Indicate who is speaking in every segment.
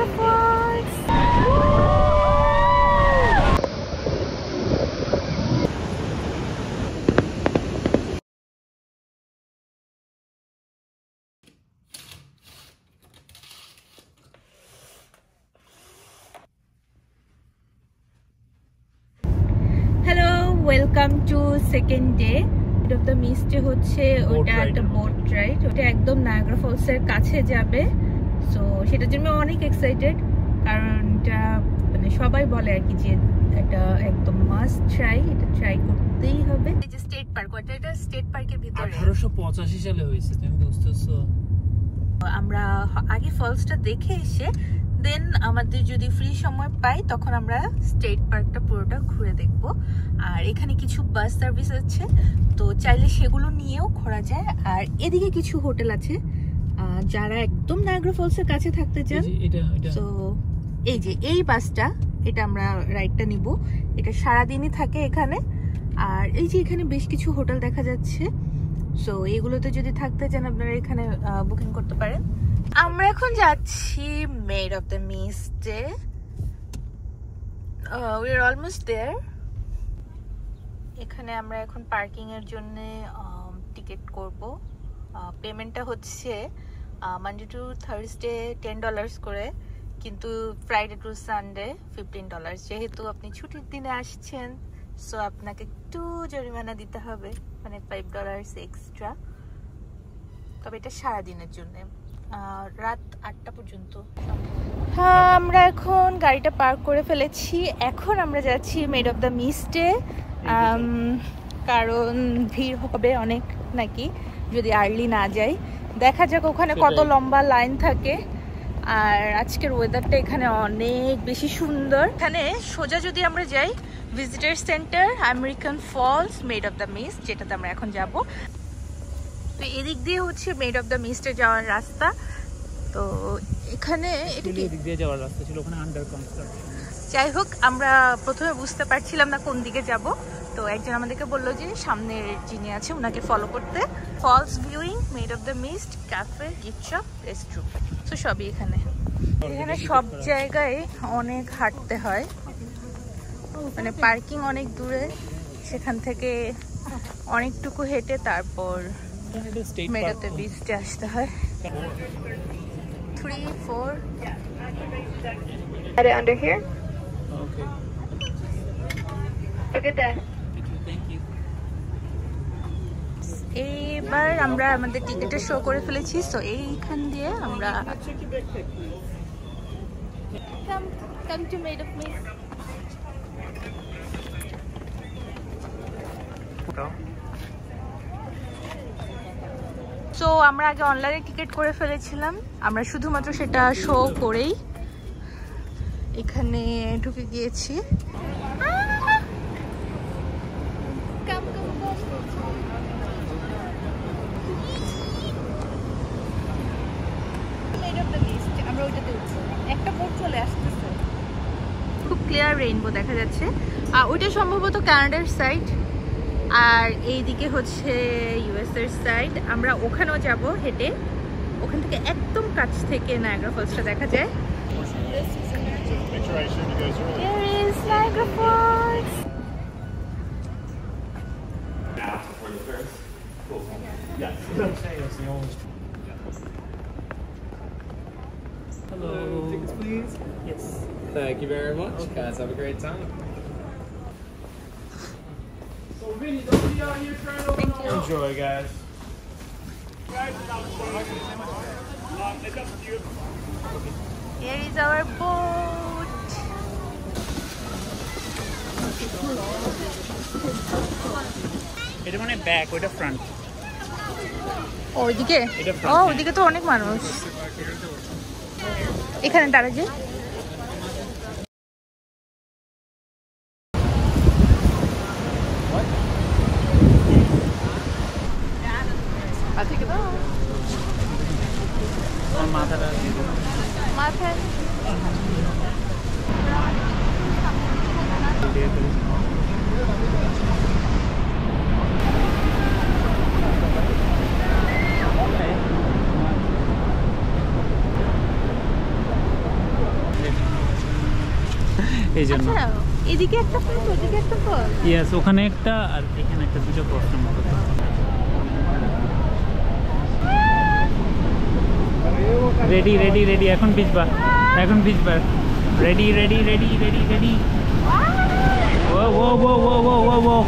Speaker 1: Niagara Falls. Hello, welcome to second day of the Mist. হচ্ছে ওটা একটা boat ride, ওটা একদম নায়াগ্রা ফলস এর কাছে যাবে। সো সেটার জন্য অনেক এক্সাইটেড, কারণ এটা মানে সবাই বলে আর কি যে এটা একদম মাস্ট ট্রাই, এটা ট্রাই করতেই হবে। এই যে স্টেট পার্ক, এটা স্টেট পার্কের ভিতরে
Speaker 2: 1885 সালে হয়েছে, তুমি বুঝতেছো।
Speaker 1: আমরা আগে ফলসটা দেখে এসে দেন আমাদের যদি ফ্রি সময় পাই তখন আমরা স্টেট পার্কটা পুরোটা ঘুরে দেখব। আর এখানে কিছু বাস সার্ভিস আছে, তো চাইলে সেগুলো নিয়েও ঘোরা যায়। আর এদিকে কিছু হোটেল আছে যারা একদম নায়াগ্রা ফলসের কাছে থাকতে চান। তো এই যে এই বাসটা, এটা আমরা রাইডটা নিব, এটা সারাদিনই থাকে এখানে। আর এই যে এখানে বেশ কিছু হোটেল দেখা যাচ্ছে, সো এগুলোতে যদি থাকতে চান আপনারা এখানে বুকিং করতে পারেন। আমরা এখন যাচ্ছি মেড অফ দ্য মিস্টে। We are almost there. এখানে আমরা এখন পার্কিং এর জন্য টিকিট করব। পেমেন্টটা হচ্ছে মানডে টু থার্সডে $10 করে, কিন্তু ফ্রাইডে টু সানডে $15। যেহেতু আপনি ছুটির দিনে আসছেন, সো আপনাকে একটু জরিমানা দিতে হবে, মানে $5 এক্সট্রা। তবে এটা সারাদিনের জন্য, রাত 8টা পর্যন্ত। হ্যাঁ, আমরা এখন গাড়িটা পার্ক করে ফেলেছি। এখন আমরা যাচ্ছি মেড অফ দ্য মিস্টে, কারণ ভিড় হবে অনেক নাকি যদি আর্লি না যাই। দেখা যাক ওখানে কত লম্বা লাইন থাকে। আর আজকের ওয়েদারটা এখানে অনেক বেশি সুন্দর। এখানে সোজা যদি আমরা যাই visitor center, American falls, made of the mist, যেটাতে আমরা এখন যাব। তো এদিক দিয়ে হচ্ছে মেড অফ দ্য মিস্টে যাওয়ার রাস্তা। তো এখানে
Speaker 2: এদিক দিয়ে যাওয়ার রাস্তা ছিল, ওখানে আন্ডার কনস্ট্রাকশন।
Speaker 1: যাই হোক, আমরা প্রথমে বুঝতে পারছিলাম না কোন দিকে যাব, তো একজন আমাদেরকে বললো যে সামনের যিনি আছে ওনাকে ফলো করতে। Falls viewing, made of the mist, cafe, gift shop, restroom, তো সবই এখানে। এখানে সব জায়গায় অনেক হাঁটতে হয়, মানে পার্কিং অনেক দূরে, সেখান থেকে অনেকটুকু হেঁটে তারপর মেড অফ দ্য মিস্টে আসতে হয়। 3, 4 Add it under here.
Speaker 2: Okay.
Speaker 1: Look at that.
Speaker 2: Thank you.
Speaker 1: এইবার আমরা আমাদের টিকেটে শো করে ফেলেছি, সো এইখান দিয়ে আমরা come to Made of Mist. So আমরা আগে অনলাইনে টিকিট করে ফেলেছিলাম, আমরা শুধুমাত্র সেটা শো করেই এখানে ঢুকে গিয়েছি। আমরা ওইটাতে উঠছি, একটা বোট চলে আসতেছে, খুব ক্লিয়ার রেইনবো দেখা যাচ্ছে। আর ওইটা সম্ভবত কানাডার সাইড, আর এইদিকে হচ্ছে ইউএস এর সাইড। আমরা ওখানেও যাব হেঁটে, ওখান থেকে একদম কাছ থেকে নায়াগ্রা ফলসটা দেখা যায়। Here is Niagara Falls.
Speaker 2: Hello. Tickets, please. Yes.
Speaker 3: Thank you very much. Okay. Guys, have a great time.
Speaker 2: So, Vinny, don't be out here trying to
Speaker 3: Enjoy, guys.
Speaker 1: Here is our boat.
Speaker 2: এটা মানে back, ওটা front.
Speaker 1: ওইদিকে, ও ওইদিকে তো অনেক মানুষ। এখানে দাঁড়া যে
Speaker 2: মাথাটা
Speaker 1: মাথায়
Speaker 2: এই জন্য
Speaker 1: এদিকে একটা ফলস ওদিকে একটা ফলস
Speaker 2: ইয়েস ওখানে একটা আর এখানে একটা দুটো ফলস মতো রেডি রেডি রেডি এখন ভিজবা ready ready ready ready ready oh oh oh oh oh oh oh oh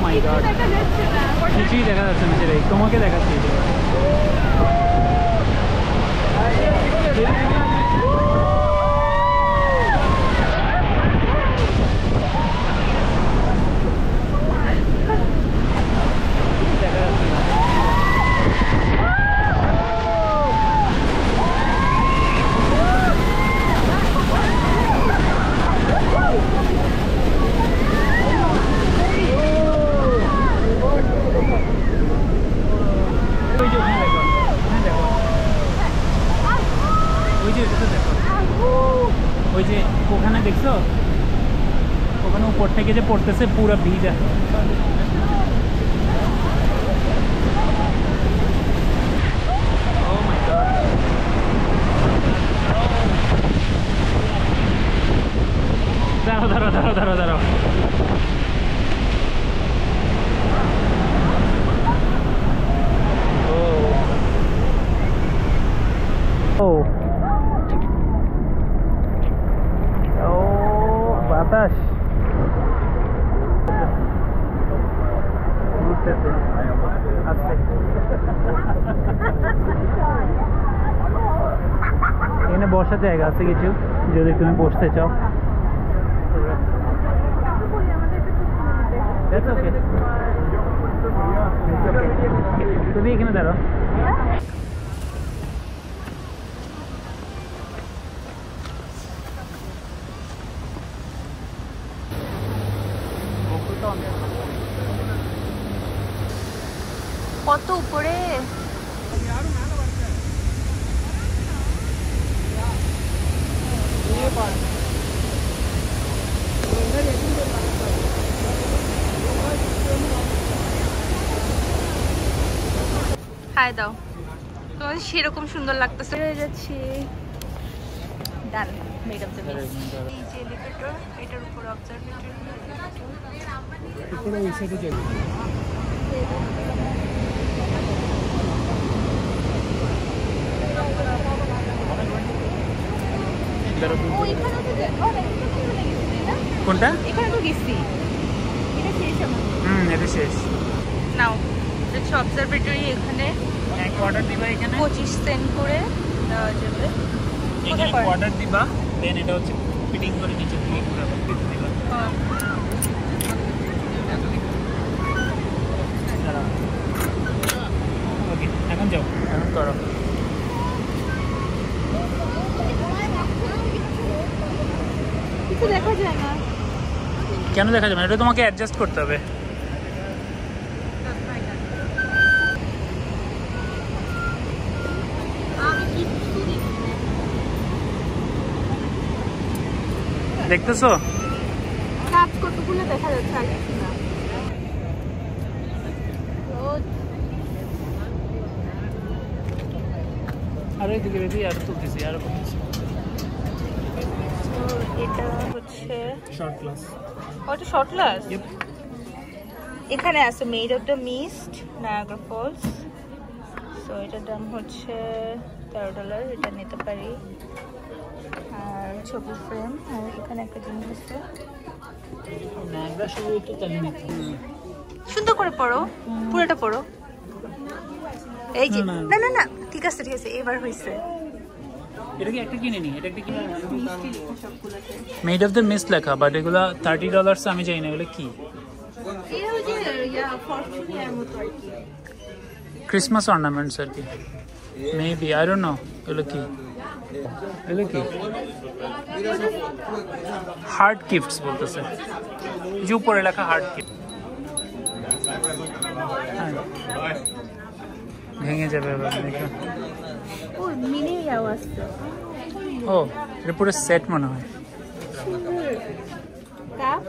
Speaker 2: my কিছুই দেখা যাচ্ছে না সেটাই তোমাকে দেখাচ্ছি ওই যে ওখানে দেখছো ওখানে উপর থেকে যে পড়তেছে পুরো ভিজা দাঁড়াও দাঁড়াও দাঁড়াও দাঁড়াও দাঁড়াও ও বাতাস এখানে বসার জায়গা আছে কিছু যদি তুমি বসতে চাও তুমি এখানে দাঁড়াও
Speaker 1: কত উপরে হাই দাও তোমার সেরকম সুন্দর লাগতেছে যাচ্ছি ডান মেড অফ দ্য মিস এই যে এলিভেটর এটার উপর অবজারভেটরি উপরে ওই সাইডে যাবে
Speaker 2: কোনটা
Speaker 1: এখানে তো গেছি এটা শেষ আমার
Speaker 2: এটা শেষ
Speaker 1: নাও এটা অবজারভেটরি এখানে
Speaker 2: এক অর্ডার দিবা এখানে
Speaker 1: 25 সেন্ট করে দেওয়া যাবে
Speaker 2: এখানে অর্ডার দিবা দেন এটা হচ্ছে ফিটিং করে নিচে দিয়ে পুরো ফিটিং দিবা ওকে এখন যাও এখন করো
Speaker 1: কিছু দেখা যায় না
Speaker 2: কেন দেখা যাবে না এটা তোমাকে অ্যাডজাস্ট করতে হবে দেখতেছো
Speaker 1: কাজ কতগুলো দেখা যাচ্ছে আর কিছু না
Speaker 2: আর এদিকে রেডি আর তুলতেছি আর করতেছি
Speaker 1: এটা হচ্ছে
Speaker 2: শর্ট ক্লাস
Speaker 1: ওটা শর্ট ক্লাস এখানে আছে made of the mist Niagara falls so এটার দাম হচ্ছে $13 এটা নিতে পারি আর ছবি ফ্রেম আর এখানে একটা জিনিস আছে
Speaker 2: নায়াগ্রা শুরু তো তাহলে নিতে
Speaker 1: সুন্দর করে পড়ো পুরোটা পড়ো এই যে না না না ঠিক আছে এবার হয়েছে
Speaker 2: এটা কি একটা কিনে নি এটা একটা কিনে মেড অফ দ্য মিস্ট লেখা বাট এগুলা $30 আমি জানি না এগুলো কি
Speaker 1: এই যে ফরচুনিয়ার মতো আর কি
Speaker 2: ক্রিসমাস অর্নামেন্টস আর কি মেবি আই ডোন্ট নো এগুলো কি হার্ট গিফটস বলতেছে যে উপরে লেখা হার্ট গিফট ভেঙে যাবে এবার দেখো
Speaker 1: ও মিনি আওয়াজ
Speaker 2: ও এটা পুরো সেট মনে হয়
Speaker 1: কাপ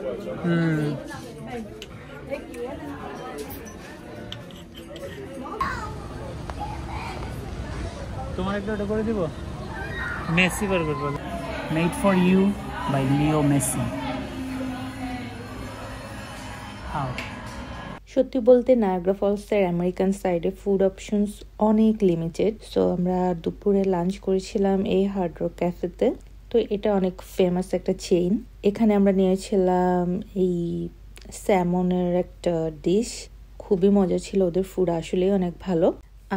Speaker 2: তোমার একটা ওটা করে দিব মেসি বার্গার বলো made for you by Leo Messi how
Speaker 1: সত্যি বলতে নায়াগ্রা ফলসের আমেরিকান সাইডে ফুড অপশনস অনেক লিমিটেড। সো আমরা দুপুরে লাঞ্চ করেছিলাম এই হার্ড রক ক্যাফেতে। তো এটা অনেক ফেমাস একটা চেইন। এখানে আমরা নিয়েছিলাম এই স্যামনের একটা ডিশ, খুবই মজা ছিল। ওদের ফুড আসলেই অনেক ভালো,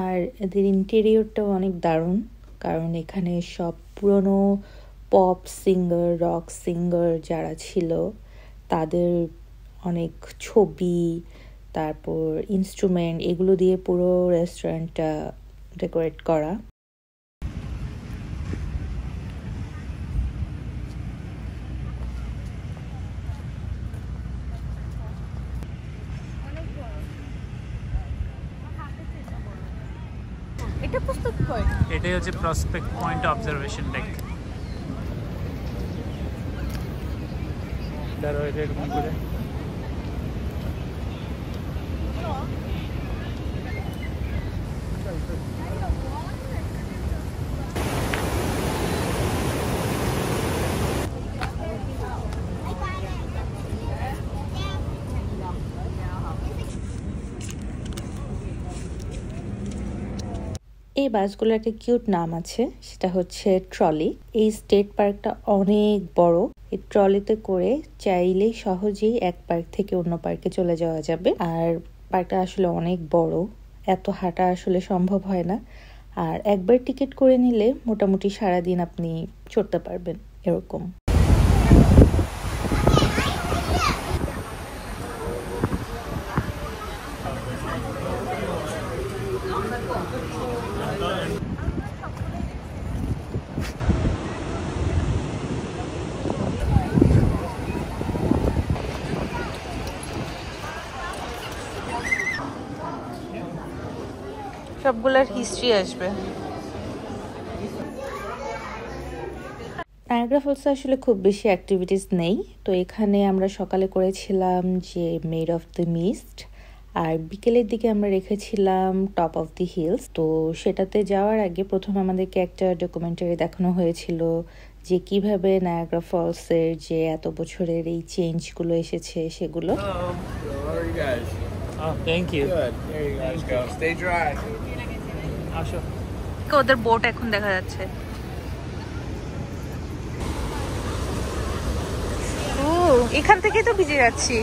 Speaker 1: আর এদের ইন্টেরিয়রটাও অনেক দারুণ, কারণ এখানে সব পুরনো পপ সিঙ্গার, রক সিঙ্গার যারা ছিল তাদের অনেক ছবি, তারপর ইনস্ট্রুমেন্ট, এগুলো দিয়ে পুরো রেস্টুরেন্টটা ডেকোরেট করা। এটা প্রস্তুত করে,
Speaker 2: এটাই হচ্ছে প্রসপেক্ট পয়েন্ট অবজারভেশন ডেক। দাঁড়াও, এটা এরকম করে
Speaker 1: এই বাসগুলোর একটা কিউট নাম আছে, সেটা হচ্ছে ট্রলি। এই স্টেট পার্কটা অনেক বড়। এই ট্রলিতে করে চাইলেই সহজেই এক পার্ক থেকে অন্য পার্কে চলে যাওয়া যাবে। আর পার্কটা আসলে অনেক বড়, এত হাঁটা আসলে সম্ভব হয় না। আর একবার টিকিট করে নিলে মোটামুটি সারাদিন আপনি চড়তে পারবেন এরকম। সবগুলোর হিস্ট্রি আসবে। নায়াগ্রা ফলসে আসলে খুব বেশি অ্যাক্টিভিটিস নেই। তো এখানে আমরা সকালে করেছিলাম যে মেড অফ দ্য মিস্ট, আর বিকেলের দিকে আমরা রেখেছিলাম টপ অফ দি হিলস। তো সেটাতে যাওয়ার আগে প্রথম আমাদেরকে একটা ডকুমেন্টারি দেখানো হয়েছিল যে কিভাবে নায়াগ্রা ফলসের যে এত বছরের এই চেঞ্জগুলো এসেছে সেগুলো।
Speaker 3: Hello. How are you guys?
Speaker 2: Oh, thank you.
Speaker 3: Good. There you guys go. Stay dry.
Speaker 2: আসো।
Speaker 1: ওদের বোট এখন দেখা যাচ্ছে। ও, এখান থেকেই তো ভিজে যাচ্ছি।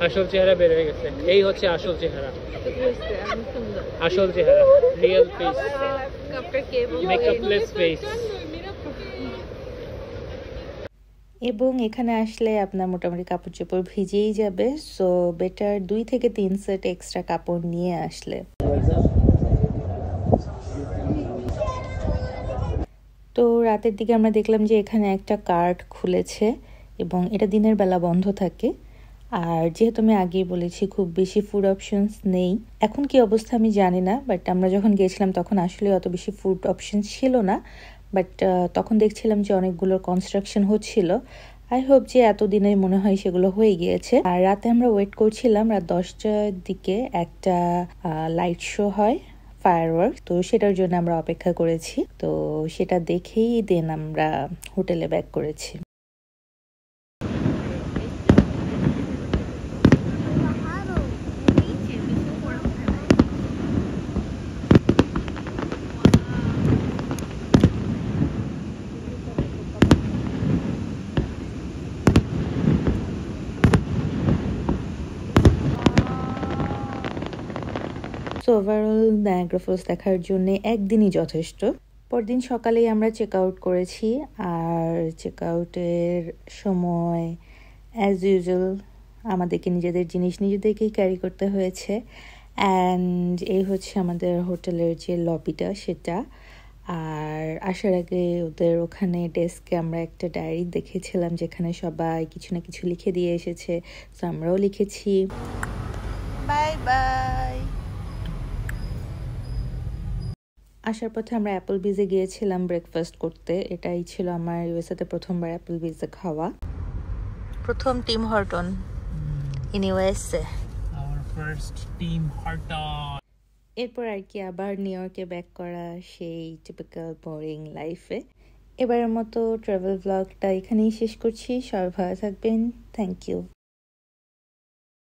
Speaker 2: আসল চেহারা বের হয়ে গেছে। এই হচ্ছে আসল চেহারা, আসল চেহারা, রিয়েল ফেস, মেকআপলেস ফেস।
Speaker 1: এবং এখানে আসলে আপনার মোটামুটি কাপড় চোপড় ভিজেই যাবে। সো বেটার 2 থেকে 3 সেট এক্সট্রা কাপড় নিয়ে আসলে। তো রাতের দিকে আমরা দেখলাম যে এখানে একটা কার্ট খুলেছে এবং এটা দিনের বেলা বন্ধ থাকে। আর যেহেতু আমি আগেই বলেছি খুব বেশি ফুড অপশনস নেই। এখন কি অবস্থা আমি জানি না, বাট আমরা যখন গিয়েছিলাম তখন আসলে অত বেশি ফুড অপশন ছিল না। বাট তখন দেখছিলাম যে অনেকগুলোর কনস্ট্রাকশন হচ্ছিল। আই হোপ যে এতদিনে মনে হয় সেগুলো হয়ে গিয়েছে। আর রাতে আমরা ওয়েট করছিলাম, রাত 10টার দিকে একটা লাইট শো হয়, ফায়ারওয়ার্ক। তো সেটার জন্য আমরা অপেক্ষা করেছি। তো সেটা দেখেই দেন আমরা হোটেলে ব্যাক করেছি। সো ওভারঅল নায়াগ্রা ফলস দেখার জন্য একদিনই যথেষ্ট। পরদিন সকালেই আমরা চেক আউট করেছি, আর চেক আউটের সময় অ্যাজ ইউজুয়াল আমাদেরকে নিজেদের জিনিস নিজেদেরকেই ক্যারি করতে হয়েছে। অ্যান্ড এই হচ্ছে আমাদের হোটেলের যে লবিটা সেটা। আর আসার আগে ওদের ওখানে ডেস্কে আমরা একটা ডায়েরি দেখেছিলাম যেখানে সবাই কিছু না কিছু লিখে দিয়ে এসেছে, তো আমরাও লিখেছি। Bye bye. আসার পথে আমরা অ্যাপলবিজে গিয়েছিলাম ব্রেকফাস্ট করতে। এটাই ছিল আমার ইউএসএতে প্রথমবার অ্যাপলবিজে খাওয়া। প্রথম Tim Horton in USA.
Speaker 2: Our first team Horton.
Speaker 1: এরপর আর কি আবার নিউ ইয়র্কে ব্যাক করা সেই টিপিক্যাল বোরিং লাইফে। এবারের মতো ট্রাভেল ব্লগটা এখানেই শেষ করছি। সবাই ভালো থাকবেন। Thank you.